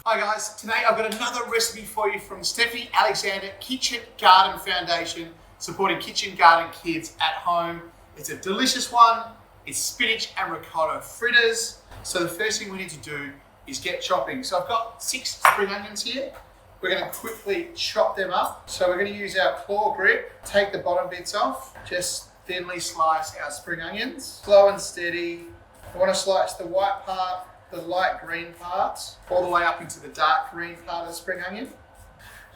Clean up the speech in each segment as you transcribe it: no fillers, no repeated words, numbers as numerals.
Hi guys, today I've got another recipe for you from Stephanie Alexander Kitchen Garden Foundation, supporting kitchen garden kids at home. It's a delicious one. It's spinach and ricotta fritters. So the first thing we need to do is get chopping. So I've got 6 spring onions here. We're going to quickly chop them up. So we're going to use our claw grip, take the bottom bits off, just thinly slice our spring onions. Slow and steady. I want to slice the white part, the light green parts, all the way up into the dark green part of the spring onion.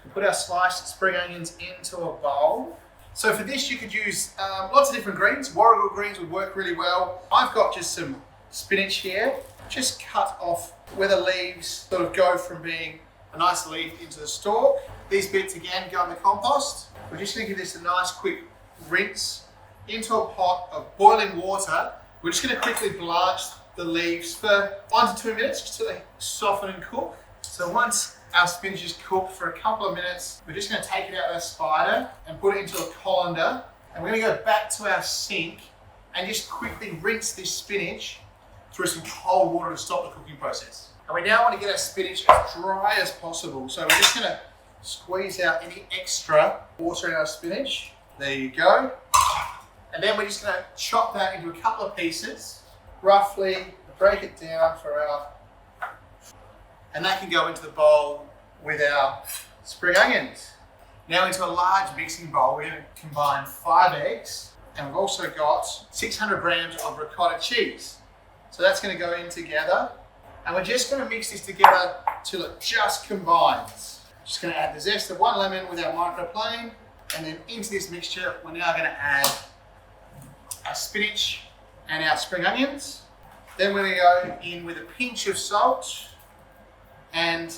So put our sliced spring onions into a bowl. So for this you could use lots of different greens. Warrigal greens would work really well. I've got just some spinach here, just cut off where the leaves sort of go from being a nice leaf into the stalk. These bits again go in the compost. We're just going to give this a nice quick rinse into a pot of boiling water. We're just going to quickly blanch the leaves for 1 to 2 minutes just so they soften and cook. So once our spinach is cooked for a couple of minutes, we're just going to take it out of our spider and put it into a colander. And we're going to go back to our sink and just quickly rinse this spinach through some cold water to stop the cooking process. And we now want to get our spinach as dry as possible. So we're just going to squeeze out any extra water in our spinach. There you go. And then we're just going to chop that into a couple of pieces. Roughly break it down for our, and that can go into the bowl with our spring onions. Now into a large mixing bowl, we're going to combine 5 eggs, and we've also got 600 grams of ricotta cheese. So that's going to go in together, and we're just going to mix this together till it just combines. Just going to add the zest of 1 lemon with our microplane, and then into this mixture, we're now going to add our spinach and our spring onions. Then we're going to go in with a pinch of salt and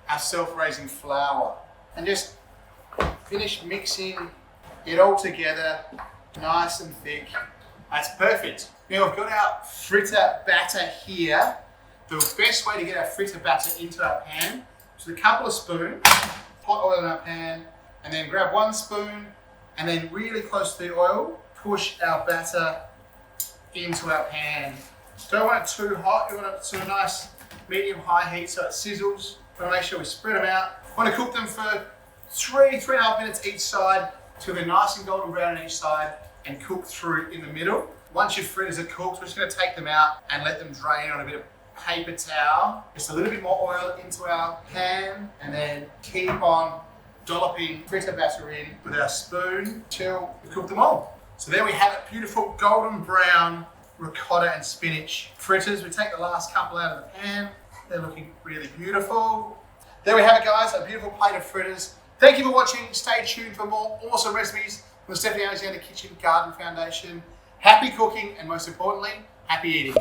our self-raising flour, and just finish mixing it all together nice and thick. That's perfect. Now we've got our fritter batter here. The best way to get our fritter batter into our pan is with a couple of spoons, hot oil in our pan, and then grab 1 spoon and then really close to the oil, push our batter into our pan. Don't want it too hot, you want it to a nice medium-high heat so it sizzles. We want to make sure we spread them out. Want to cook them for 3.5 minutes each side till they're nice and golden brown on each side and cook through in the middle. Once your fritters are cooked, we're just going to take them out and let them drain on a bit of paper towel. Just a little bit more oil into our pan, and then keep on dolloping fritter batter in with our spoon till we cook them all. So there we have it, beautiful golden brown ricotta and spinach fritters. We take the last couple out of the pan. They're looking really beautiful. There we have it guys, a beautiful plate of fritters. Thank you for watching. Stay tuned for more awesome recipes from the Stephanie Alexander Kitchen Garden Foundation. Happy cooking, and most importantly, happy eating.